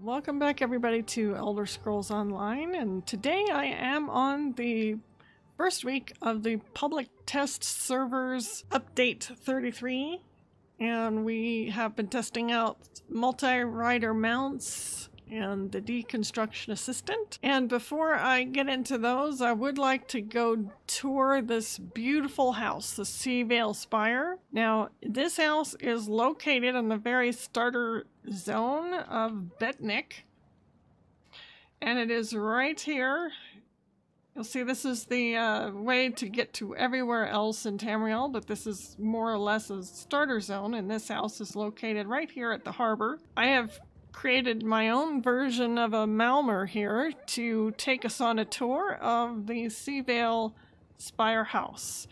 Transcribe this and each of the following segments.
Welcome back everybody to Elder Scrolls Online, and today I am on the first week of the public test servers update 33, and we have been testing out multi-rider mounts and the Deconstruction Assistant. And before I get into those, I would like to go tour this beautiful house, the Seaveil Spire. Now, this house is located in the very starter zone of Betnik, and it is right here. You'll see this is the way to get to everywhere else in Tamriel, but this is more or less a starter zone, and this house is located right here at the harbor. I have created my own version of a Malmer here to take us on a tour of the Seaveil Spire house.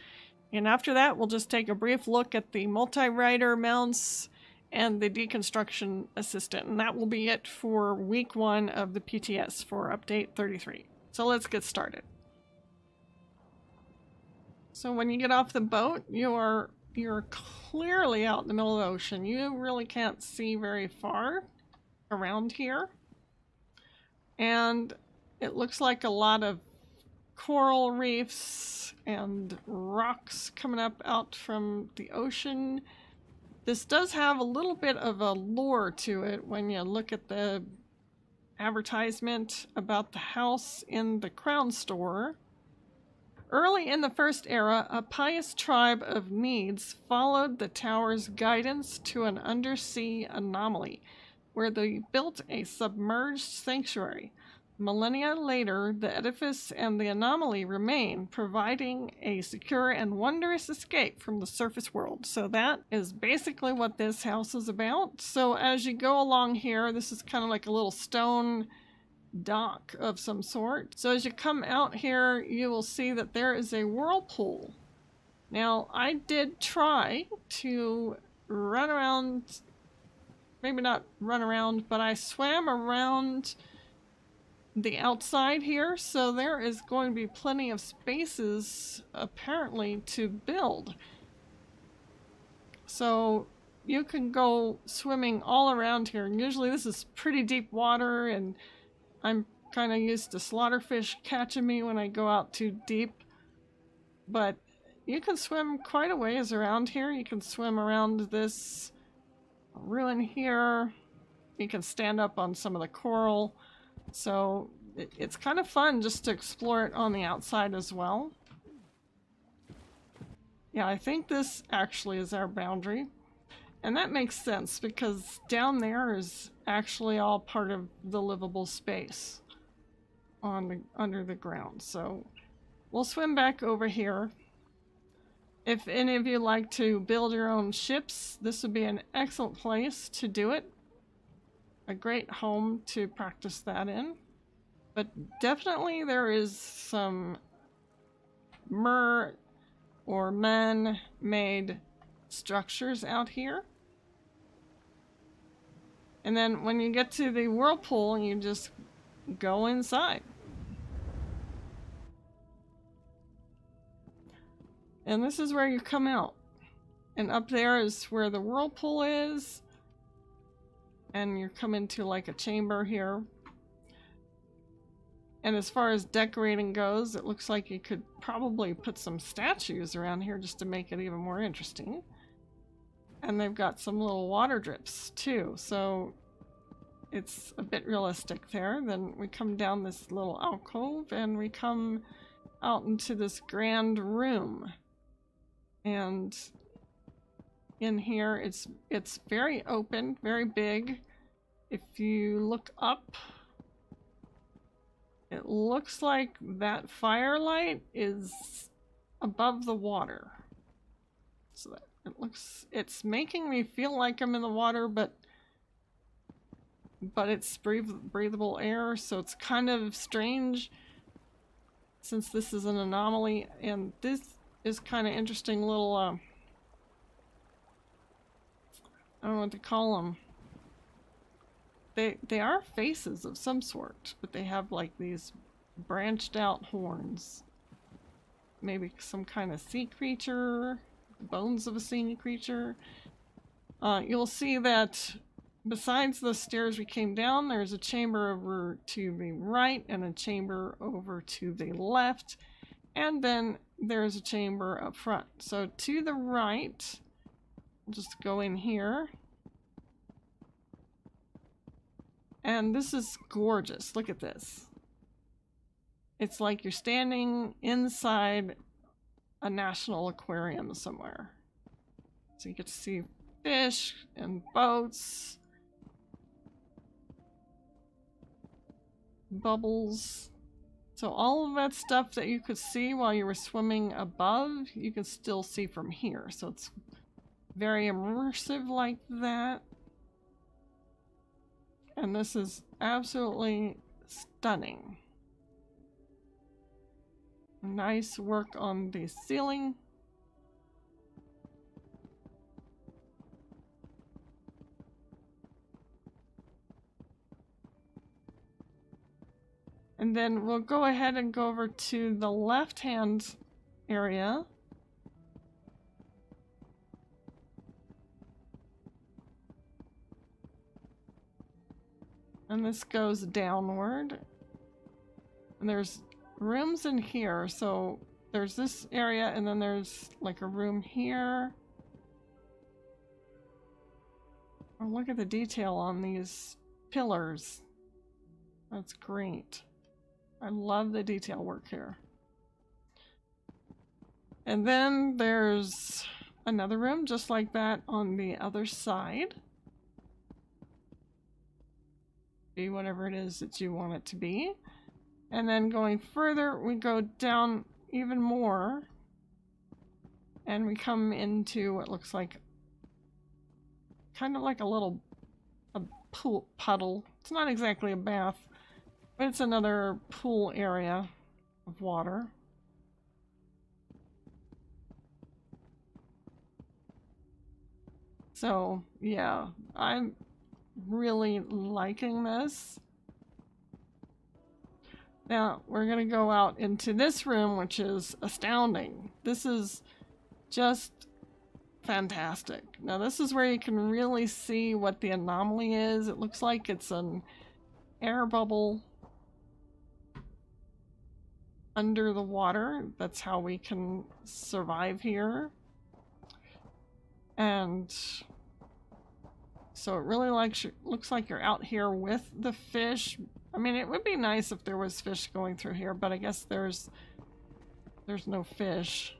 And after that, we'll just take a brief look at the multi-rider mounts and the Deconstruction Assistant. And that will be it for week 1 of the PTS for update 33. So let's get started. So when you get off the boat, you're clearly out in the middle of the ocean. You really can't see very far around here, and it looks like a lot of coral reefs and rocks coming up out from the ocean. This does have a little bit of a lore to it when you look at the advertisement about the house in the Crown Store. Early in the First Era, a pious tribe of Meads followed the tower's guidance to an undersea anomaly, where they built a submerged sanctuary. Millennia later, the edifice and the anomaly remain, providing a secure and wondrous escape from the surface world. So that is basically what this house is about. So as you go along here, this is kind of like a little stone dock of some sort. So as you come out here, you will see that there is a whirlpool. Now, I did try to run around, maybe not run around, but I swam around the outside here, so there is going to be plenty of spaces apparently to build. So you can go swimming all around here, and usually this is pretty deep water, and I'm kind of used to slaughterfish catching me when I go out too deep, but you can swim quite a ways around here. You can swim around this ruin here. You can stand up on some of the coral, so it's kind of fun just to explore it on the outside as well. Yeah, I think this actually is our boundary, and that makes sense because down there is actually all part of the livable space under the ground. So we'll swim back over here. If any of you like to build your own ships, this would be an excellent place to do it. A great home to practice that in. But definitely there is some mer or man-made structures out here. And then when you get to the whirlpool, you just go inside. And this is where you come out. And up there is where the whirlpool is. And you come into like a chamber here. And as far as decorating goes, it looks like you could probably put some statues around here just to make it even more interesting. And they've got some little water drips too, so it's a bit realistic there. Then we come down this little alcove and we come out into this grand room. And in here it's very open, very big. If you look up, it looks like that firelight is above the water. So that it's making me feel like I'm in the water, but it's breathable air, so it's kind of strange since this is an anomaly. And this is kind of interesting little I don't know what to call them. They are faces of some sort, but they have like these branched out horns. Maybe some kind of sea creature, bones of a sea creature. You'll see that besides the stairs we came down, there's a chamber over to the right and a chamber over to the left. And then there's a chamber up front. So to the right, I'll just go in here. And this is gorgeous. Look at this. It's like you're standing inside a national aquarium somewhere. So you get to see fish and boats, bubbles. So all of that stuff that you could see while you were swimming above, you can still see from here. So it's very immersive like that. And this is absolutely stunning. Nice work on the ceiling. And then we'll go ahead and go over to the left-hand area. And this goes downward. And there's rooms in here. So there's this area and then there's like a room here. Oh, look at the detail on these pillars. That's great. I love the detail work here. And then there's another room just like that on the other side. Be whatever it is that you want it to be. And then going further, we go down even more. And we come into what looks like kind of like a pool puddle. It's not exactly a bath. But it's another pool area of water. So, yeah, I'm really liking this. Now, we're going to go out into this room, which is astounding. This is just fantastic. Now, this is where you can really see what the anomaly is. It looks like it's an air bubble under the water. That's how we can survive here. And so it really looks like you're out here with the fish. I mean, it would be nice if there was fish going through here, but I guess there's no fish.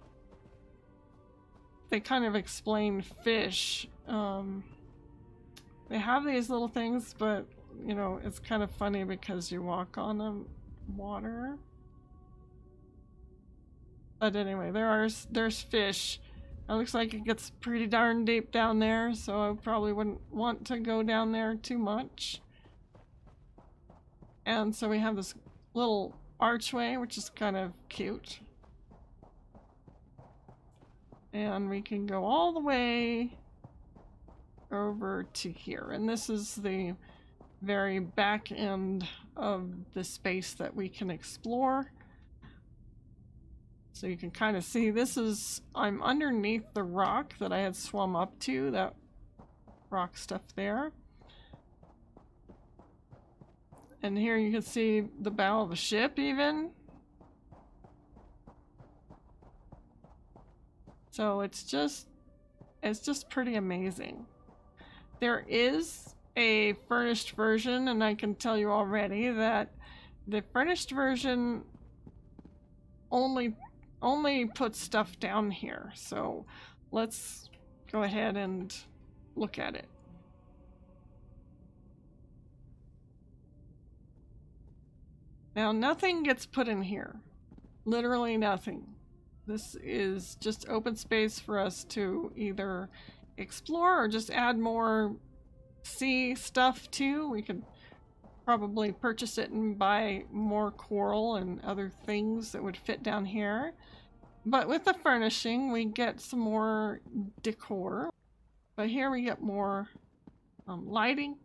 They kind of explain fish. They have these little things, but you know, it's kind of funny because you walk on the water. But anyway, there's fish. It looks like it gets pretty darn deep down there, so I probably wouldn't want to go down there too much. And so we have this little archway, which is kind of cute. And we can go all the way over to here. And this is the very back end of the space that we can explore. So you can kind of see I'm underneath the rock that I had swum up to, that rock stuff there. And here you can see the bow of a ship even. So it's just pretty amazing. There is a furnished version, and I can tell you already that the furnished version only puts stuff down here. So let's go ahead and look at it. Now nothing gets put in here. Literally nothing. This is just open space for us to either explore or just add more sea stuff to. We could probably purchase it and buy more coral and other things that would fit down here. But with the furnishing, we get some more decor. But here we get more lighting,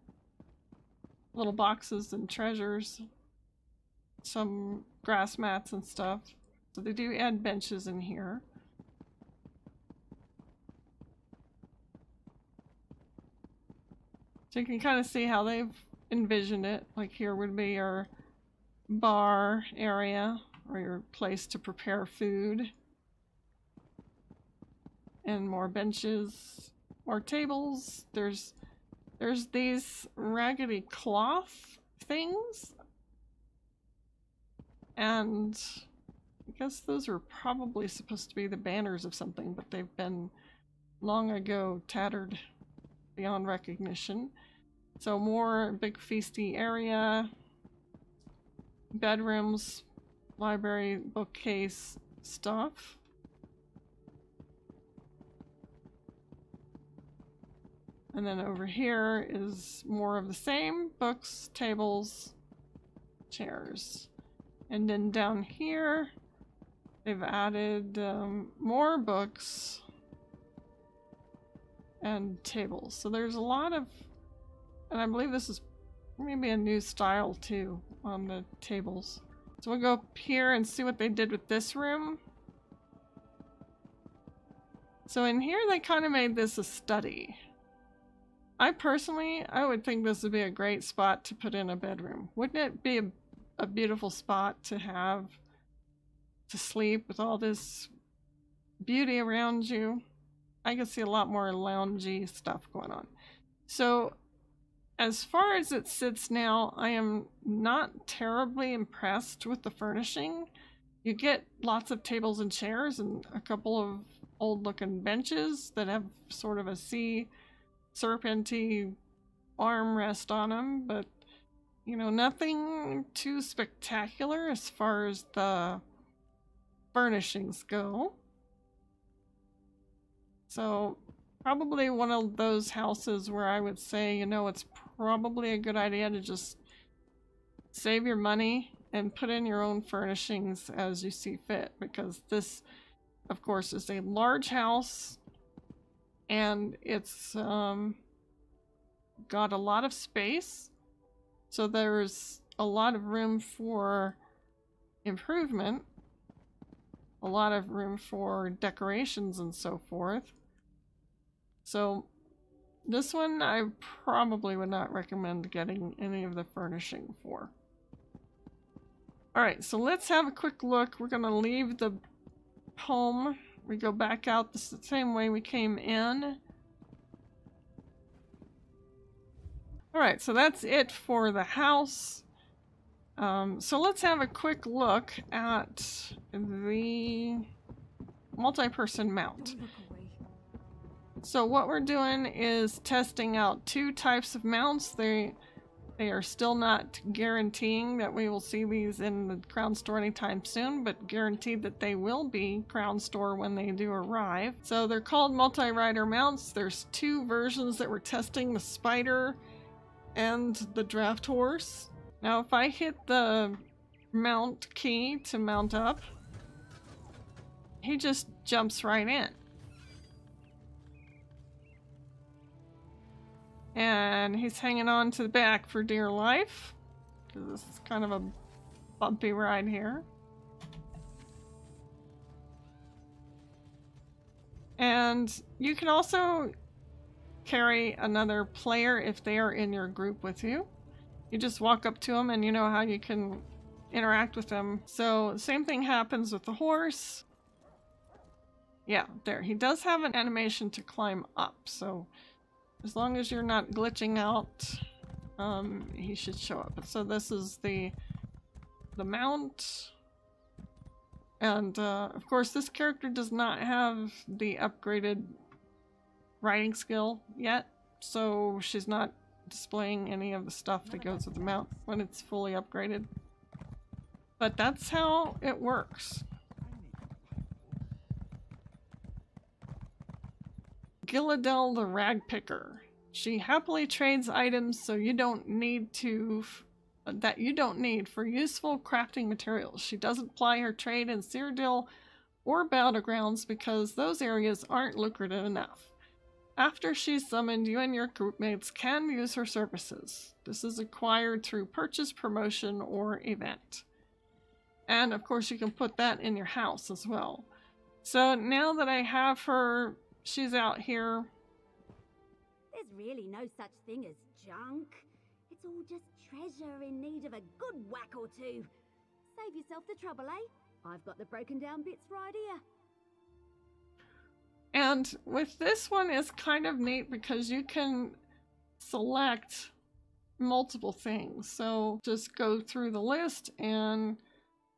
little boxes and treasures, some grass mats and stuff. So they do add benches in here. So you can kind of see how they've envisioned it. Like here would be your bar area or your place to prepare food. And more benches, more tables. There's these raggedy cloth things. And I guess those are probably supposed to be the banners of something, but they've been long ago tattered beyond recognition. So more big feasty area, bedrooms, library, bookcase stuff. And then over here is more of the same, books, tables, chairs. And then down here, they've added more books and tables. So there's a lot of, and I believe this is maybe a new style too on the tables. So we'll go up here and see what they did with this room. So in here they kind of made this a study. I would think this would be a great spot to put in a bedroom. Wouldn't it be a beautiful spot to have to sleep with all this beauty around you? I can see a lot more loungy stuff going on. So as far as it sits now, I am not terribly impressed with the furnishing. You get lots of tables and chairs and a couple of old looking benches that have sort of a sea serpenty armrest on them, but you know, nothing too spectacular as far as the furnishings go. So probably one of those houses where I would say, you know, it's probably a good idea to just save your money and put in your own furnishings as you see fit, because this, of course, is a large house and it's got a lot of space. So there's a lot of room for improvement, a lot of room for decorations and so forth. So this one I probably would not recommend getting any of the furnishing for. Alright, so let's have a quick look. We're going to leave the home. We go back out the same way we came in. Alright, so that's it for the house. So let's have a quick look at the multi-person mount. So what we're doing is testing out two types of mounts. They are still not guaranteeing that we will see these in the Crown Store anytime soon, but guaranteed that they will be Crown Store when they do arrive. So they're called multi-rider mounts. There's two versions that we're testing, the Spider and the Draft Horse. Now if I hit the mount key to mount up, he just jumps right in. And he's hanging on to the back for dear life, because this is kind of a bumpy ride here. And you can also carry another player if they are in your group with you. You just walk up to them and you know how you can interact with them. So same thing happens with the horse. Yeah, there. He does have an animation to climb up, so as long as you're not glitching out, he should show up. So this is the mount. And of course this character does not have the upgraded riding skill yet, so she's not displaying any of the stuff that goes with the mount when it's fully upgraded. But that's how it works. Gilladel the Rag Picker. She happily trades items so you don't need to for useful crafting materials. She doesn't ply her trade in Cyrodiil or Battlegrounds because those areas aren't lucrative enough. After she's summoned, you and your groupmates can use her services. This is acquired through purchase, promotion, or event. And of course you can put that in your house as well. So now that I have her, she's out here. There's really no such thing as junk. It's all just treasure in need of a good whack or two. Save yourself the trouble, eh? I've got the broken down bits right here. And with this one, it's kind of neat because you can select multiple things. So just go through the list and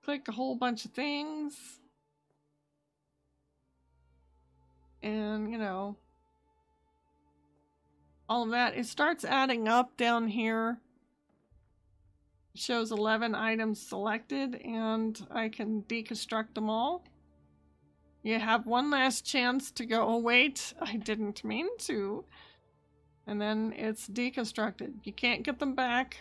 click a whole bunch of things. And, you know, all of that. It starts adding up down here. It shows 11 items selected, and I can deconstruct them all. You have one last chance to go, oh wait, I didn't mean to. And then it's deconstructed. You can't get them back.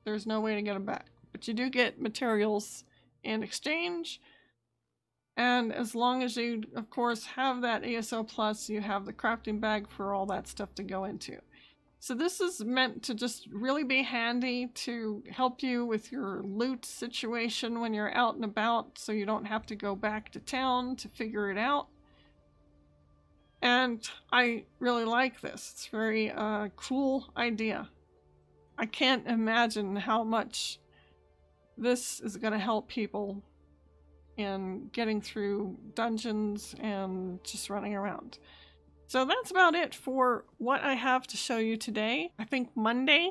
There's no way to get them back. But you do get materials in exchange. And as long as you, of course, have that ESO Plus, you have the crafting bag for all that stuff to go into. So this is meant to just really be handy to help you with your loot situation when you're out and about, so you don't have to go back to town to figure it out. And I really like this. It's a very cool idea. I can't imagine how much this is going to help people in getting through dungeons and just running around. So that's about it for what I have to show you today. I think Monday,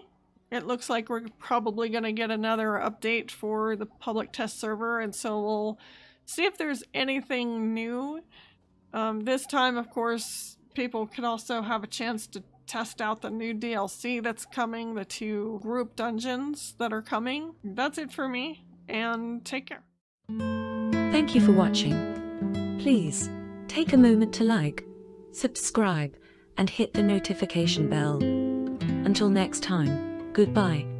it looks like we're probably going to get another update for the public test server, and so we'll see if there's anything new. This time, of course, people could also have a chance to test out the new DLC that's coming, the 2 group dungeons that are coming. That's it for me, and take care. Thank you for watching. Please take a moment to like, subscribe, and hit the notification bell. Until next time, goodbye.